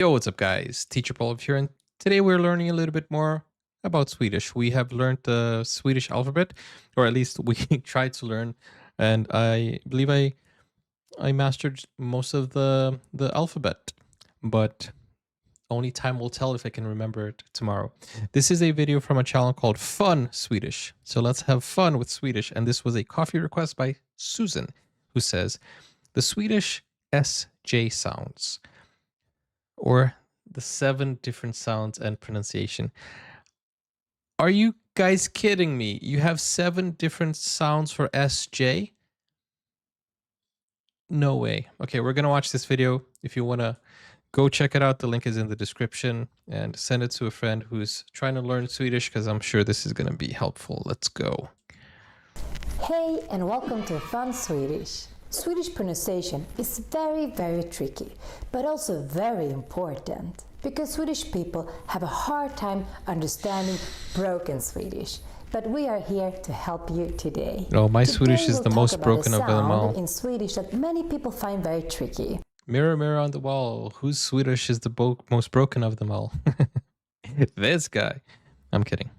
Yo, what's up, guys? Teacher Paul here, and today we're learning a little bit more about Swedish. We have learned the Swedish alphabet, or at least we tried to learn, and I believe I mastered most of the alphabet, but only time will tell if I can remember it tomorrow. This is a video from a channel called Fun Swedish, so let's have fun with Swedish. And this was a coffee request by Susan, who says the Swedish SJ sounds, or the 7 different sounds and pronunciation. Are you guys kidding me? You have 7 different sounds for SJ? No way. Okay, we're gonna watch this video. If you wanna go check it out, the link is in the description, and send it to a friend who's trying to learn Swedish, because I'm sure this is gonna be helpful. Let's go. Hey, and welcome to Fun Swedish. Swedish pronunciation is very tricky, but also very important, because Swedish people have a hard time understanding broken Swedish. But we are here to help you today. Oh, my Today Swedish is we'll the talk most about broken a of them all. sound in Swedish that many people find very tricky. Mirror, mirror on the wall, whose Swedish is the most broken of them all? This guy. I'm kidding.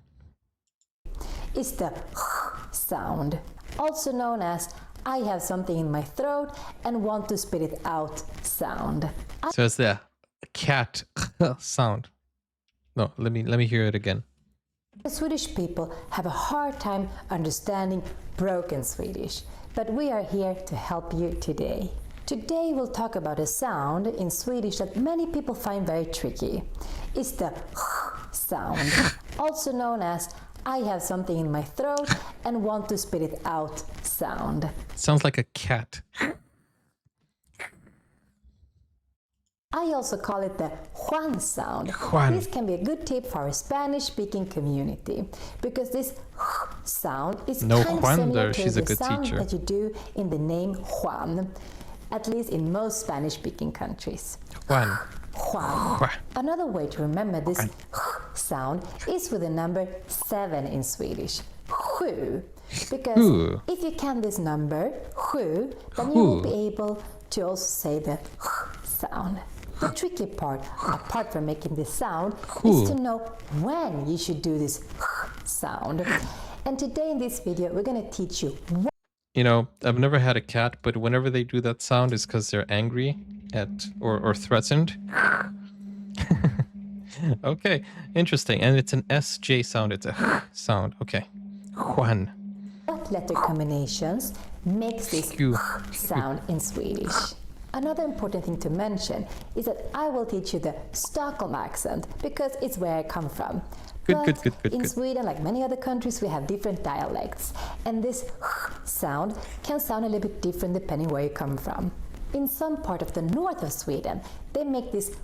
It's the sound, also known as I have something in my throat and want to spit it out sound. So it's the cat sound. No, let me hear it again. The Swedish people have a hard time understanding broken Swedish, but we are here to help you today. Today we'll talk about a sound in Swedish that many people find very tricky. It's the sound, also known as I have something in my throat and want to spit it out sound. Sounds like a cat. I also call it the Juan sound. Juan. This can be a good tip for our Spanish-speaking community, because this sound is No kind of Juan similar there, to she's a the good sound teacher. that you do in the name Juan, at least in most Spanish-speaking countries. Juan. Juan. Juan. Another way to remember this sound is with the number 7 in Swedish. Sju. Because Sju. if you can this number, sju, then you will be able to also say the sound. The tricky part, apart from making this sound, is to know when you should do this sound. And today in this video, we're going to teach you. You know, I've never had a cat, but whenever they do that sound, it's because they're angry at or threatened. Okay, interesting. And it's an SJ sound. It's a sound. Okay. Juan. What letter combinations makes this sound in Swedish? Another important thing to mention is that I will teach you the Stockholm accent, because it's where I come from. Good. In Sweden, like many other countries, we have different dialects, and this sound can sound a little bit different depending where you come from. In some part of the north of Sweden, they make this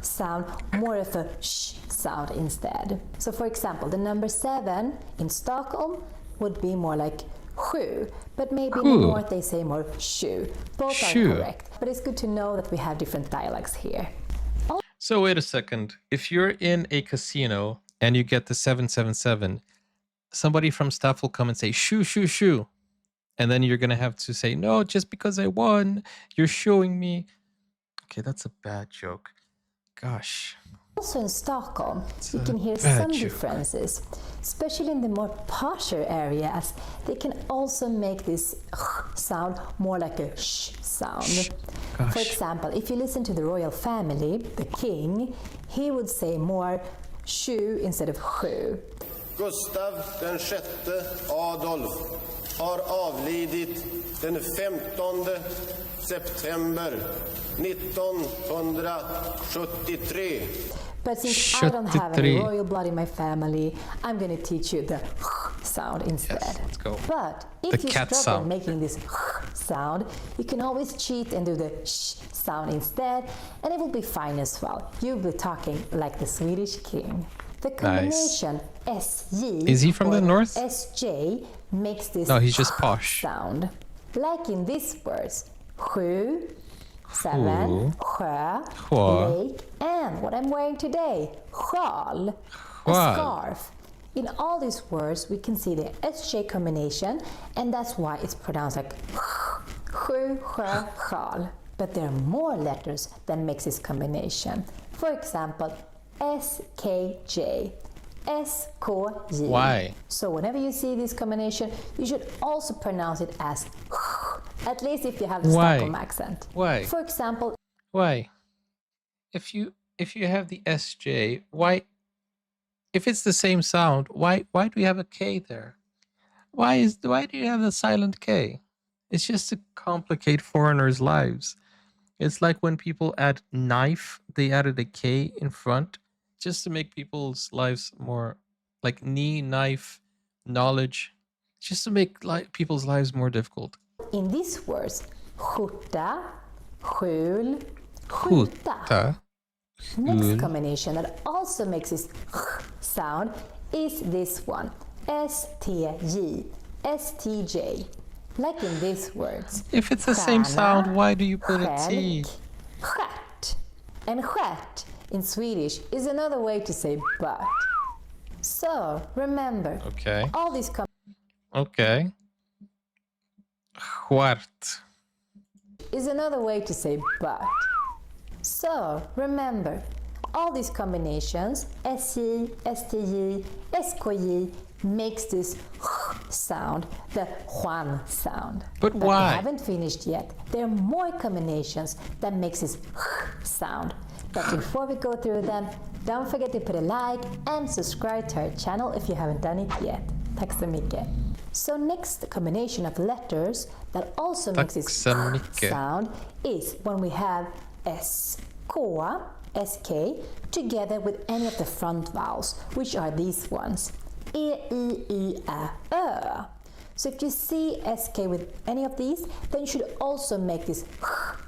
sound more of a sh sound instead. So for example, the number 7 in Stockholm would be more like sju, but maybe in the north they say more sju. Both are correct, but it's good to know that we have different dialects here. So wait a second. If you're in a casino and you get the 777, somebody from staff will come and say shoo shoo shoo, and then you're gonna have to say, no, just because I won, you're showing me. Okay, that's a bad joke. Gosh. Also in Stockholm, you can hear some joke. differences, especially in the more posher areas. They can also make this sound more like a sh sound. Gosh. For example, if you listen to the royal family, the king, he would say more sju instead of sju. Gustav den sjätte Adolf har avlidit den 15 september 1973. But since I don't have any royal blood in my family, I'm going to teach you the sound instead. Yes, let's go. But if you struggle sound. making this sound, you can always cheat and do the sh sound instead, and it will be fine as well. You'll be talking like the Swedish king. The combination SJ Is he from the north? SJ makes this No, he's just posh. sound. Like in these words, sju, 7, sjö, lake, and what I'm wearing today, sjal, a scarf. In all these words, we can see the SJ combination, and that's why it's pronounced like sju, sjö, sjal. But there are more letters that makes this combination. For example, SKJ, SKJ. Why? So whenever you see this combination, you should also pronounce it as at least if you have the Why? Stockholm accent. Why? For example, Why? If you have the SJ, why? If it's the same sound, why do you have a K there? Why do you have a silent K? It's just to complicate foreigners' lives. It's like when people add knife, they added a K in front just to make people's lives more like knee, knife, knowledge, just to make people's lives more difficult. in these words, skjorta, skjul, skjuta. Skjuta. Next combination that also makes this sound is this one, STJ, STJ. Like in these words. If it's the same sound, why do you put a T? Stjärt. And stjärt in Swedish is another way to say butt. So remember, Okay. all these Okay. Stjärt. is another way to say butt. So remember, all these combinations, SJ, STJ, SKJ, makes this sound, the Juan sound. But we why? haven't finished yet. There are more combinations that makes this sound. But before we go through them, don't forget to put a like and subscribe to our channel if you haven't done it yet. Tack så mycket. So next combination of letters that also makes this sound is when we have SK, SK together with any of the front vowels, which are these ones. E, I, I, Ö. So if you see SK with any of these, then you should also make this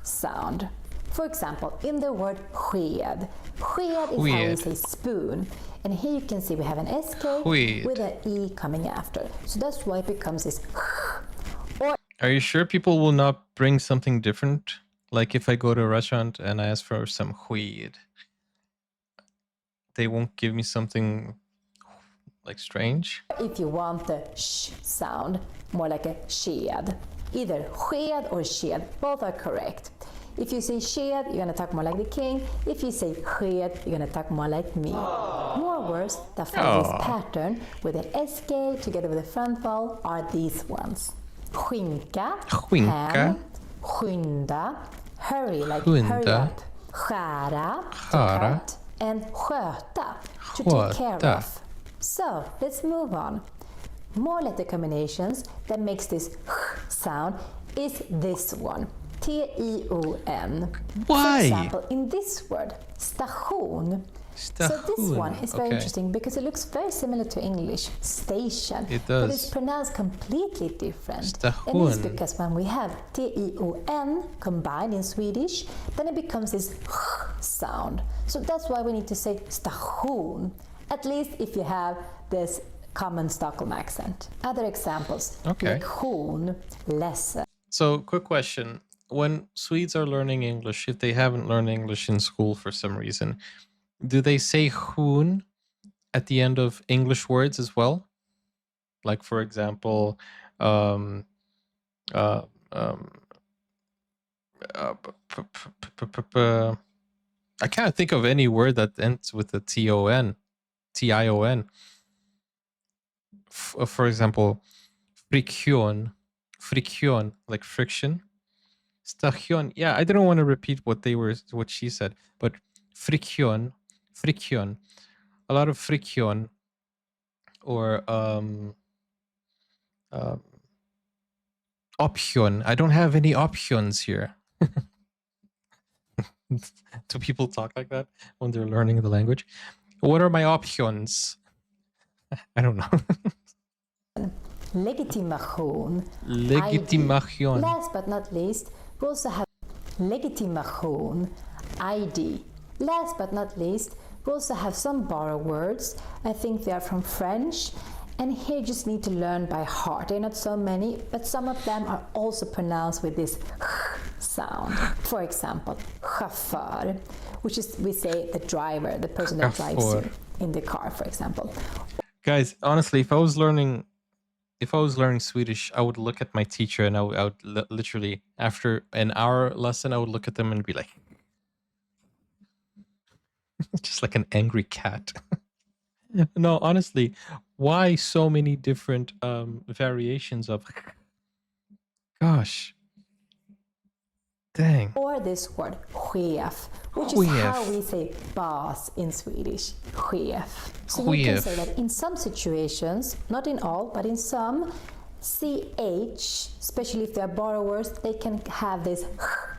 sound. For example, in the word sked. Sked is how we say spoon. And here you can see we have an SK with an E coming after. So that's why it becomes this. Or are you sure people will not bring something different? Like if I go to a restaurant and I ask for some sked, they won't give me something like strange? if you want the sh sound, more like a sked. Either sked or sked, both are correct. If you say sked, you're gonna talk more like the king. If you say sked, you're gonna talk more like me. More words that follow this pattern with an SK together with a front vowel are these ones. Skinka, ham, skynda, hurry like hurry up, skära, to cut, and sköta, to take care of. So let's move on. More letter combinations that makes this sound is this one. T-I-O-N. Why? For example, in this word, station. So this one is very interesting because it looks very similar to English, station. It does. But it's pronounced completely different. Station. And it's because when we have T-I-O-N combined in Swedish, then it becomes this sound. So that's why we need to say station, at least if you have this common Stockholm accent. Other examples, like hon, lesson. So, quick question. When Swedes are learning English, if they haven't learned English in school for some reason, do they say hon at the end of English words as well? Like, for example, I can't think of any word that ends with a T-O-N, T-I-O-N. For example, friction, like friction. Station. Yeah, I didn't want to repeat what she said, but friction, a lot of friction, or option. I don't have any options here. Do people talk like that when they're learning the language? What are my options? I don't know. Legitimation. Legitimation. Last but not least, we also have legitimation, ID. Last but not least, we also have some borrowed words. I think they are from French. And here you just need to learn by heart. There are not so many, but some of them are also pronounced with this sound. For example, chauffeur, which is, we say, the driver, the person that drives you in the car, for example. Guys, honestly, if I was learning Swedish, I would look at my teacher and I would literally, after an hour lesson, I would look at them and be like, Just like an angry cat. No, honestly, why so many different variations of gosh. Dang. Or this word, chef, which is how we say boss in Swedish, chef. So you can say that in some situations, not in all, but in some, CH, especially if they're borrowers, they can have this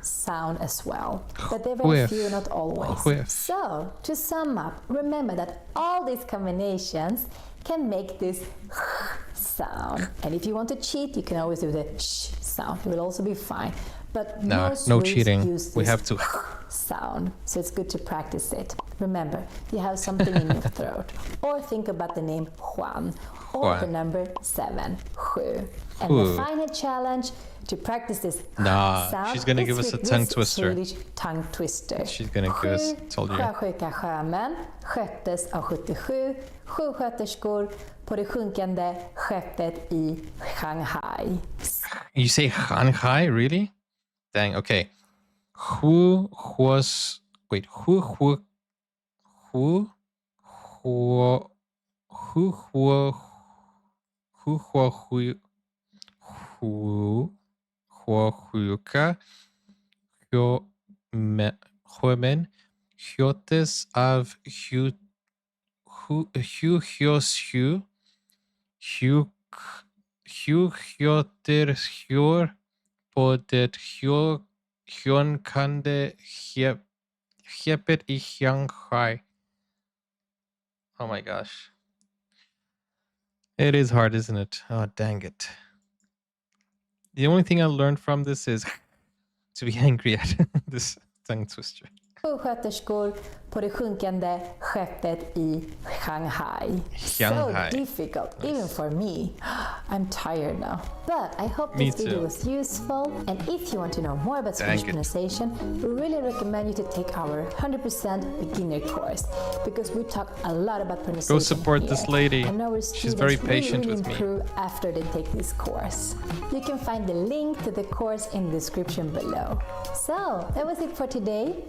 sound as well. But they're very few, not always. So, to sum up, remember that all these combinations can make this sound. And if you want to cheat, you can always do the sh sound. It will also be fine. But no cheating. We have to sound. So it's good to practice it. Remember, you have something in your throat. Or think about the name Juan. Or the number 7, sju. And the final challenge to practice this sound she's gonna give us a tongue twister. Swedish tongue twister. She's gonna give us, told you. Sjösjuka sjömän sköttes av 77 sjuksköterskor på det sjunkande skeppet i Shanghai. You say Shanghai, really? Dang, okay. Who was sjömän sköttes av sjuksköterskor på det sjunkande skeppet i Shanghai. Oh my gosh. It is hard, isn't it? Oh, dang it. The only thing I learned from this is to be angry at this tongue twister. Sjuksköterskor på det sjunkande skeppet i Shanghai. So difficult, even for me. I'm tired now. But I hope this video was useful. And if you want to know more about Swedish pronunciation, we really recommend you to take our 100% beginner course, because we talk a lot about pronunciation. Go support this lady. She's very patient with me. After they take this course. You can find the link to the course in the description below. So, that was it for today.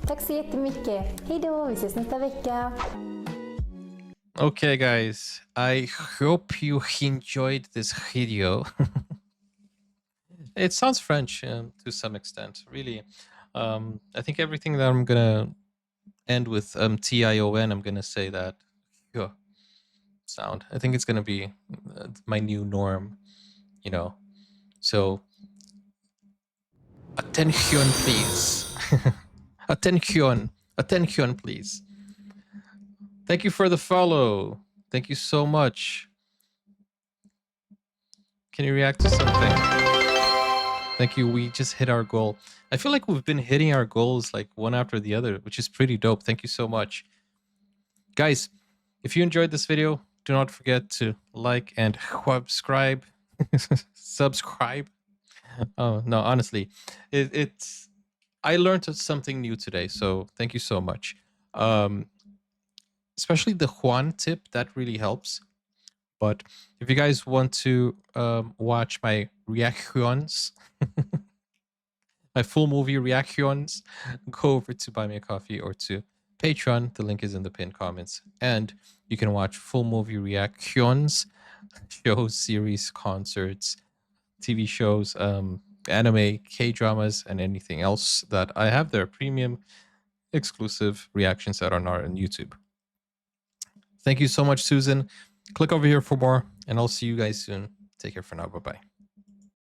Tack så jättemycket. Hej då, vi ses nästa vecka. Okay, guys. I hope you enjoyed this video. It sounds French to some extent, really. I think everything that I'm gonna end with T-I-O-N, I'm gonna say that sound. I think it's gonna be my new norm, you know. So, attention, please. Attention, please. Thank you for the follow. Thank you so much. Can you react to something? Thank you. We just hit our goal. I feel like we've been hitting our goals like one after the other, which is pretty dope. Thank you so much. Guys, if you enjoyed this video, do not forget to like and subscribe. Subscribe. Oh, no, honestly, it's... I learned something new today, so thank you so much. Especially the Juan tip, that really helps. But if you guys want to watch my reactions, my full movie reactions, go over to Buy Me a Coffee or to Patreon. The link is in the pinned comments. And you can watch full movie reactions, shows, series, concerts, TV shows, anime, K-dramas, and anything else that I have there. Premium, exclusive reactions that are not on YouTube. Thank you so much, Susan. Click over here for more, and I'll see you guys soon. Take care for now. Bye-bye.